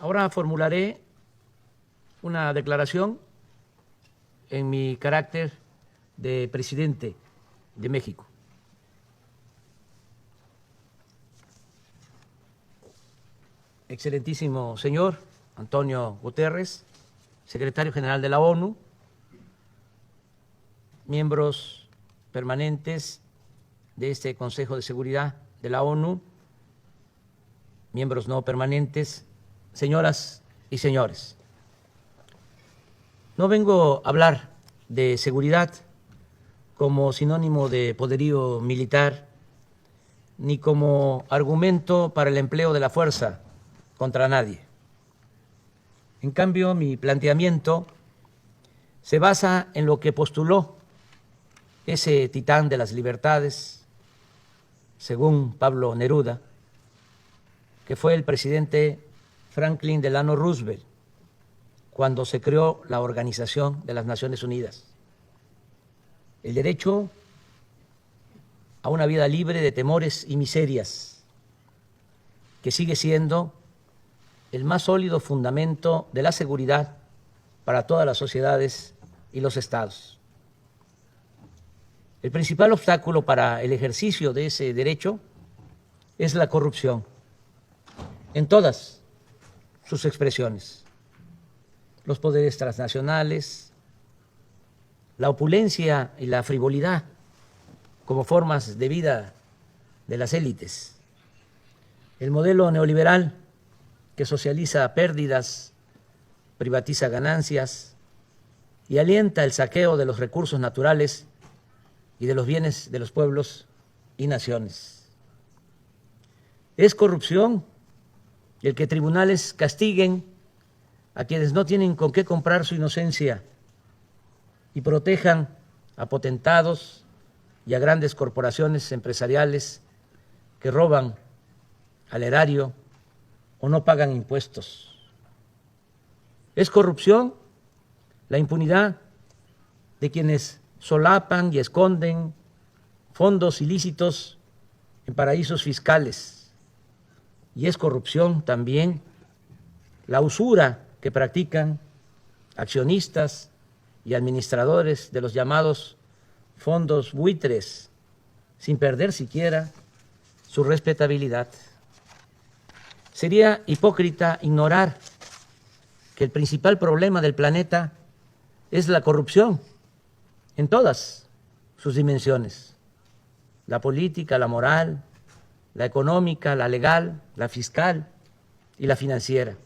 Ahora formularé una declaración en mi carácter de presidente de México. Excelentísimo señor Antonio Guterres, secretario general de la ONU, miembros permanentes de este Consejo de Seguridad de la ONU, miembros no permanentes, señoras y señores. No vengo a hablar de seguridad como sinónimo de poderío militar, ni como argumento para el empleo de la fuerza contra nadie. En cambio, mi planteamiento se basa en lo que postuló ese titán de las libertades, según Pablo Neruda, que fue el presidente Franklin Delano Roosevelt cuando se creó la Organización de las Naciones Unidas. El derecho a una vida libre de temores y miserias, que sigue siendo el más sólido fundamento de la seguridad para todas las sociedades y los estados. El principal obstáculo para el ejercicio de ese derecho es la corrupción, en todas sus expresiones. Los poderes transnacionales, la opulencia y la frivolidad como formas de vida de las élites, el modelo neoliberal que socializa pérdidas, privatiza ganancias y alienta el saqueo de los recursos naturales y de los bienes de los pueblos y naciones. Es corrupción el que tribunales castiguen a quienes no tienen con qué comprar su inocencia y protejan a potentados y a grandes corporaciones empresariales que roban al erario o no pagan impuestos. Es corrupción la impunidad de quienes solapan y esconden fondos ilícitos en paraísos fiscales. Y es corrupción también la usura que practican accionistas y administradores de los llamados fondos buitres, sin perder siquiera su respetabilidad. Sería hipócrita ignorar que el principal problema del planeta es la corrupción en todas sus dimensiones: la política, la moral, la económica, la legal, la fiscal y la financiera.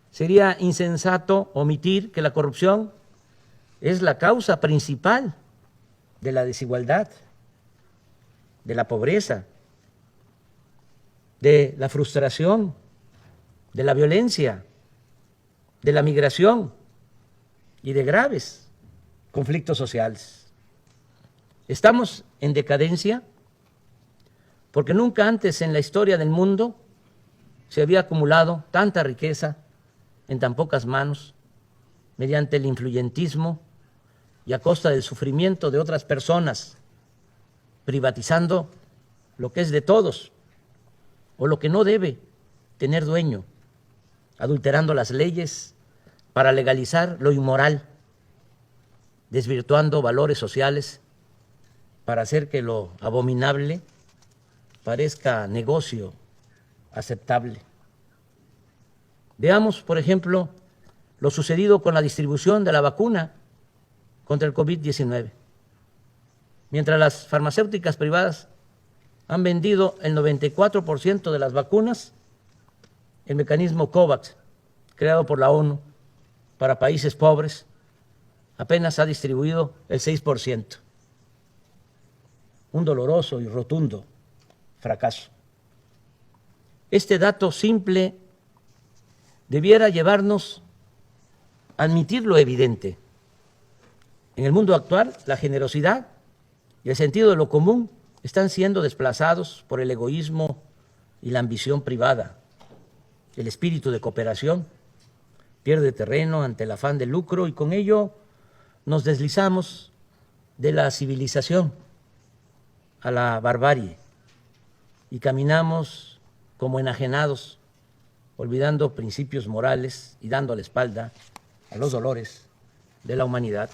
Sería insensato omitir que la corrupción es la causa principal de la desigualdad, de la pobreza, de la frustración, de la violencia, de la migración y de graves conflictos sociales. Estamos en decadencia porque nunca antes en la historia del mundo se había acumulado tanta riqueza en tan pocas manos mediante el influyentismo y a costa del sufrimiento de otras personas, privatizando lo que es de todos o lo que no debe tener dueño, adulterando las leyes para legalizar lo inmoral, desvirtuando valores sociales para hacer que lo abominable parezca negocio aceptable. Veamos, por ejemplo, lo sucedido con la distribución de la vacuna contra el COVID-19. Mientras las farmacéuticas privadas han vendido el 94% de las vacunas, el mecanismo COVAX, creado por la ONU para países pobres, apenas ha distribuido el 6%. Un doloroso y rotundo fracaso. Este dato simple debiera llevarnos a admitir lo evidente. En el mundo actual, la generosidad y el sentido de lo común están siendo desplazados por el egoísmo y la ambición privada. El espíritu de cooperación pierde terreno ante el afán de lucro y con ello nos deslizamos de la civilización a la barbarie y caminamos como enajenados olvidando principios morales y dando la espalda a los dolores de la humanidad.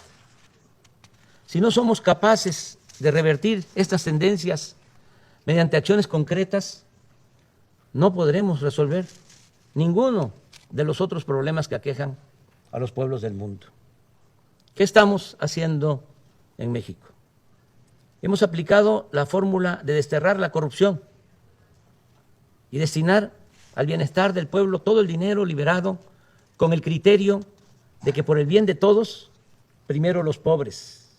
Si no somos capaces de revertir estas tendencias mediante acciones concretas, no podremos resolver ninguno de los otros problemas que aquejan a los pueblos del mundo. ¿Qué estamos haciendo en México? Hemos aplicado la fórmula de desterrar la corrupción y destinar al bienestar del pueblo todo el dinero liberado con el criterio de que por el bien de todos, primero los pobres.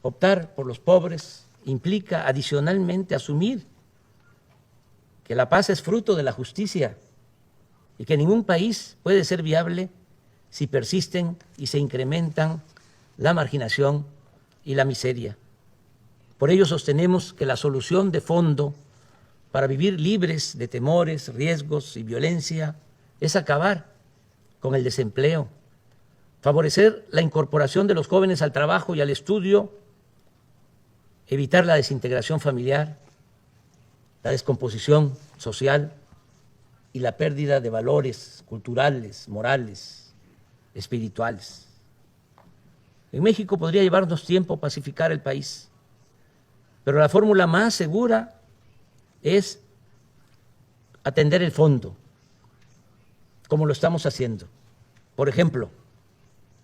Optar por los pobres implica adicionalmente asumir que la paz es fruto de la justicia y que ningún país puede ser viable si persisten y se incrementan la marginación y la miseria. Por ello sostenemos que la solución de fondo para vivir libres de temores, riesgos y violencia es acabar con el desempleo, favorecer la incorporación de los jóvenes al trabajo y al estudio, evitar la desintegración familiar, la descomposición social y la pérdida de valores culturales, morales, espirituales. En México podría llevarnos tiempo pacificar el país, pero la fórmula más segura es atender el fondo, como lo estamos haciendo. Por ejemplo,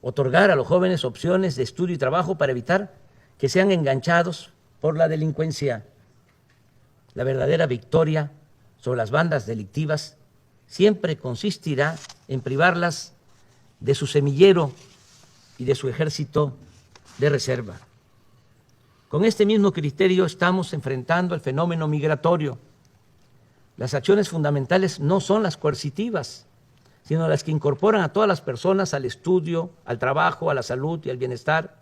otorgar a los jóvenes opciones de estudio y trabajo para evitar que sean enganchados por la delincuencia. La verdadera victoria sobre las bandas delictivas siempre consistirá en privarlas de su semillero y de su ejército de reserva. Con este mismo criterio estamos enfrentando el fenómeno migratorio. Las acciones fundamentales no son las coercitivas, sino las que incorporan a todas las personas al estudio, al trabajo, a la salud y al bienestar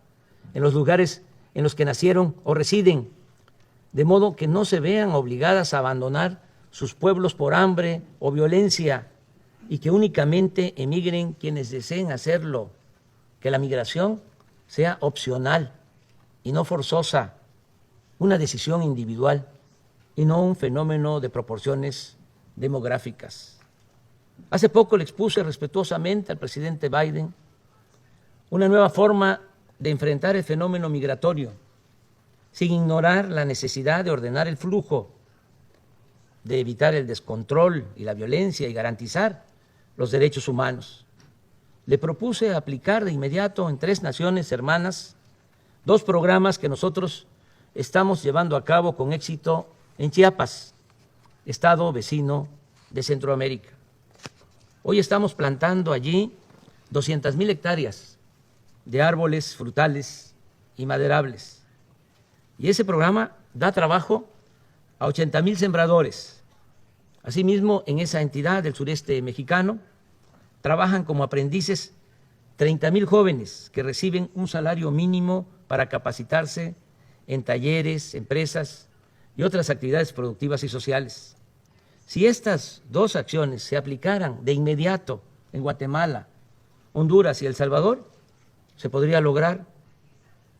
en los lugares en los que nacieron o residen, de modo que no se vean obligadas a abandonar sus pueblos por hambre o violencia y que únicamente emigren quienes deseen hacerlo, que la migración sea opcional y no forzosa, una decisión individual y no un fenómeno de proporciones demográficas. Hace poco le expuse respetuosamente al presidente Biden una nueva forma de enfrentar el fenómeno migratorio, sin ignorar la necesidad de ordenar el flujo, de evitar el descontrol y la violencia y garantizar los derechos humanos. Le propuse aplicar de inmediato en 3 naciones hermanas 2 programas que nosotros estamos llevando a cabo con éxito en Chiapas, estado vecino de Centroamérica. Hoy estamos plantando allí 200,000 hectáreas de árboles frutales y maderables. Y ese programa da trabajo a 80,000 sembradores. Asimismo, en esa entidad del sureste mexicano trabajan como aprendices 30,000 jóvenes que reciben un salario mínimo para capacitarse en talleres, empresas y otras actividades productivas y sociales. Si estas 2 acciones se aplicaran de inmediato en Guatemala, Honduras y El Salvador, se podría lograr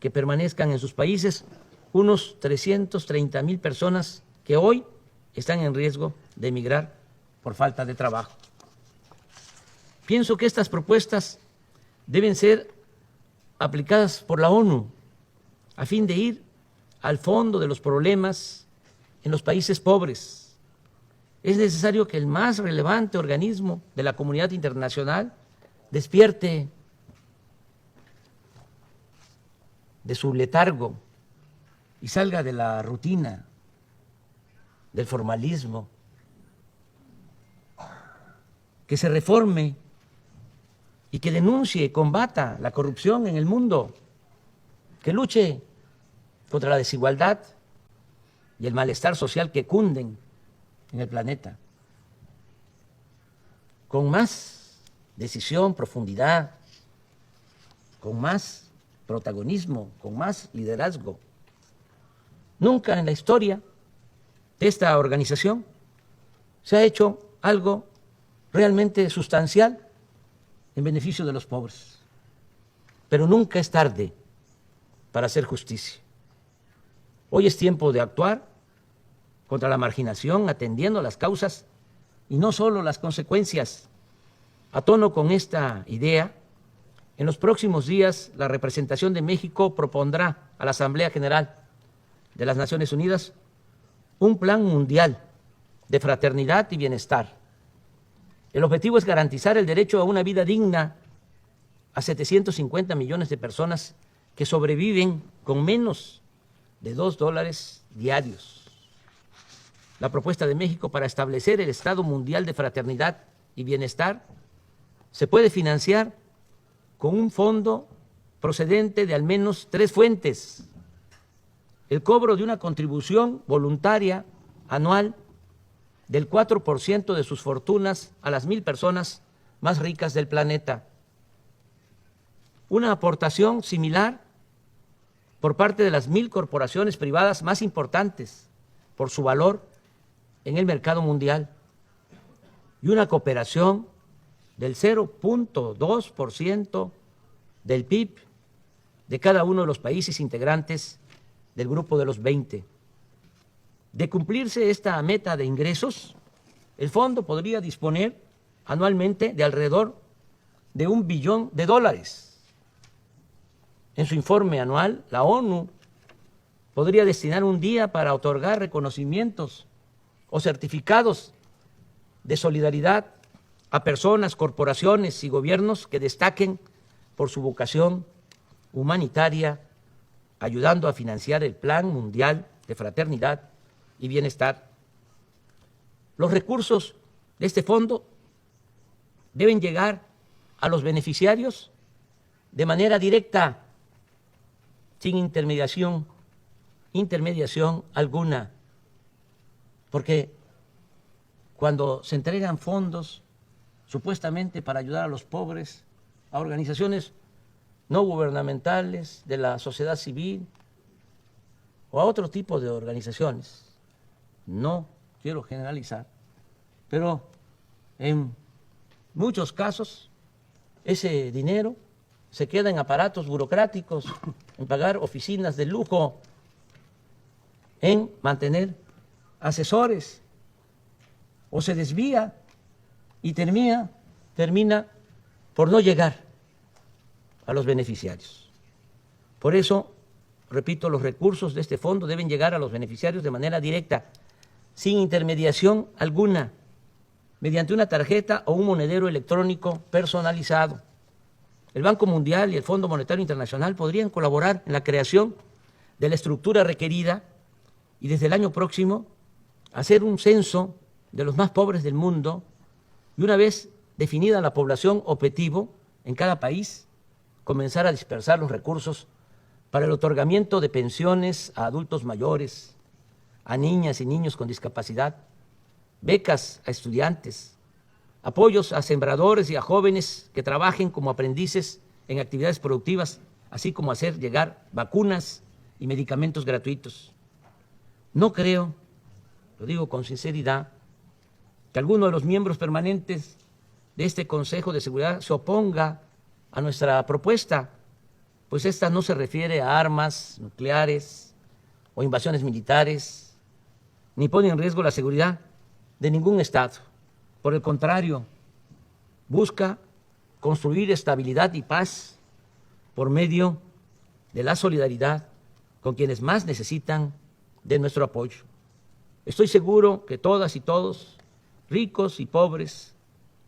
que permanezcan en sus países unos 330,000 personas que hoy están en riesgo de emigrar por falta de trabajo. Pienso que estas propuestas deben ser aplicadas por la ONU a fin de ir al fondo de los problemas en los países pobres. Es necesario que el más relevante organismo de la comunidad internacional despierte de su letargo y salga de la rutina, del formalismo, que se reforme y que denuncie y combata la corrupción en el mundo, que luche contra la desigualdad y el malestar social que cunden en el planeta, con más decisión, profundidad, con más protagonismo, con más liderazgo. Nunca en la historia de esta organización se ha hecho algo realmente sustancial en beneficio de los pobres, pero nunca es tarde para hacer justicia. Hoy es tiempo de actuar contra la marginación, atendiendo las causas y no solo las consecuencias. A tono con esta idea, en los próximos días la representación de México propondrá a la Asamblea General de las Naciones Unidas un plan mundial de fraternidad y bienestar. El objetivo es garantizar el derecho a una vida digna a 750 millones de personas que sobreviven con menos de $2 diarios. La propuesta de México para establecer el Estado Mundial de Fraternidad y Bienestar se puede financiar con un fondo procedente de al menos 3 fuentes: el cobro de una contribución voluntaria anual del 4% de sus fortunas a las 1,000 personas más ricas del planeta, una aportación similar por parte de las 1,000 corporaciones privadas más importantes por su valor en el mercado mundial, y una cooperación del 0,2% del PIB de cada uno de los países integrantes del grupo de los 20. De cumplirse esta meta de ingresos, el fondo podría disponer anualmente de alrededor de $1 billón. En su informe anual, la ONU podría destinar un día para otorgar reconocimientos o certificados de solidaridad a personas, corporaciones y gobiernos que destaquen por su vocación humanitaria, ayudando a financiar el Plan Mundial de Fraternidad y Bienestar. Los recursos de este fondo deben llegar a los beneficiarios de manera directa, sin intermediación alguna, porque cuando se entregan fondos supuestamente para ayudar a los pobres, a organizaciones no gubernamentales, de la sociedad civil o a otro tipo de organizaciones, no quiero generalizar, pero en muchos casos ese dinero se queda en aparatos burocráticos, en pagar oficinas de lujo, en mantener asesores, o se desvía y termina por no llegar a los beneficiarios. Por eso, repito, los recursos de este fondo deben llegar a los beneficiarios de manera directa, sin intermediación alguna, mediante una tarjeta o un monedero electrónico personalizado. El Banco Mundial y el Fondo Monetario Internacional podrían colaborar en la creación de la estructura requerida y desde el año próximo hacer un censo de los más pobres del mundo, y una vez definida la población objetivo en cada país, comenzar a dispersar los recursos para el otorgamiento de pensiones a adultos mayores, a niñas y niños con discapacidad, becas a estudiantes, apoyos a sembradores y a jóvenes que trabajen como aprendices en actividades productivas, así como hacer llegar vacunas y medicamentos gratuitos. No creo, lo digo con sinceridad, que alguno de los miembros permanentes de este Consejo de Seguridad se oponga a nuestra propuesta, pues esta no se refiere a armas nucleares o invasiones militares, ni pone en riesgo la seguridad de ningún Estado. Por el contrario, busca construir estabilidad y paz por medio de la solidaridad con quienes más necesitan de nuestro apoyo. Estoy seguro que todas y todos, ricos y pobres,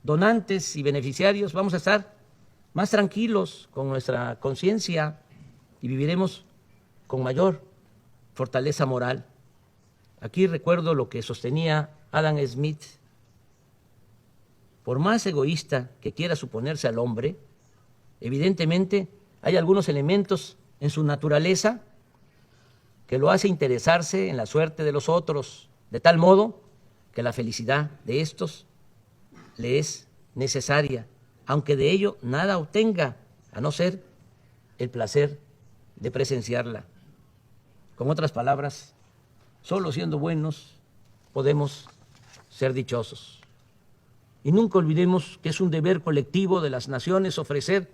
donantes y beneficiarios, vamos a estar más tranquilos con nuestra conciencia y viviremos con mayor fortaleza moral. Aquí recuerdo lo que sostenía Adam Smith: por más egoísta que quiera suponerse al hombre, evidentemente hay algunos elementos en su naturaleza que lo hace interesarse en la suerte de los otros, de tal modo que la felicidad de estos le es necesaria, aunque de ello nada obtenga, a no ser el placer de presenciarla. Con otras palabras, solo siendo buenos podemos ser dichosos. Y nunca olvidemos que es un deber colectivo de las naciones ofrecer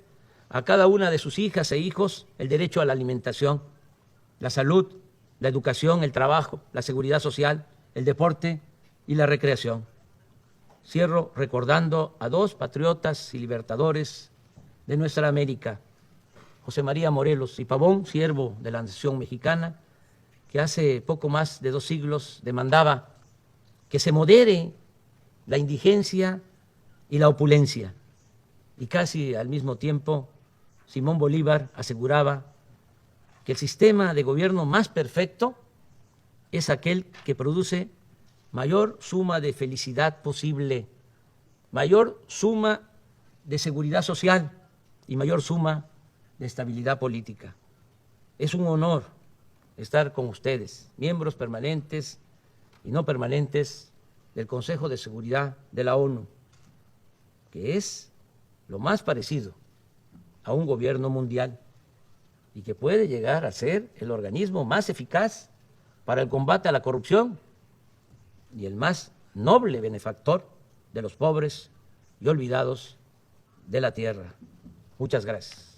a cada una de sus hijas e hijos el derecho a la alimentación, la salud, la educación, el trabajo, la seguridad social, el deporte y la recreación. Cierro recordando a dos patriotas y libertadores de nuestra América, José María Morelos y Pavón, siervo de la nación mexicana, que hace poco más de 2 siglos demandaba que se modere la indigencia y la opulencia. Y casi al mismo tiempo, Simón Bolívar aseguraba que el sistema de gobierno más perfecto es aquel que produce mayor suma de felicidad posible, mayor suma de seguridad social y mayor suma de estabilidad política. Es un honor estar con ustedes, miembros permanentes y no permanentes del Consejo de Seguridad de la ONU, que es lo más parecido a un gobierno mundial y que puede llegar a ser el organismo más eficaz para el combate a la corrupción y el más noble benefactor de los pobres y olvidados de la tierra. Muchas gracias.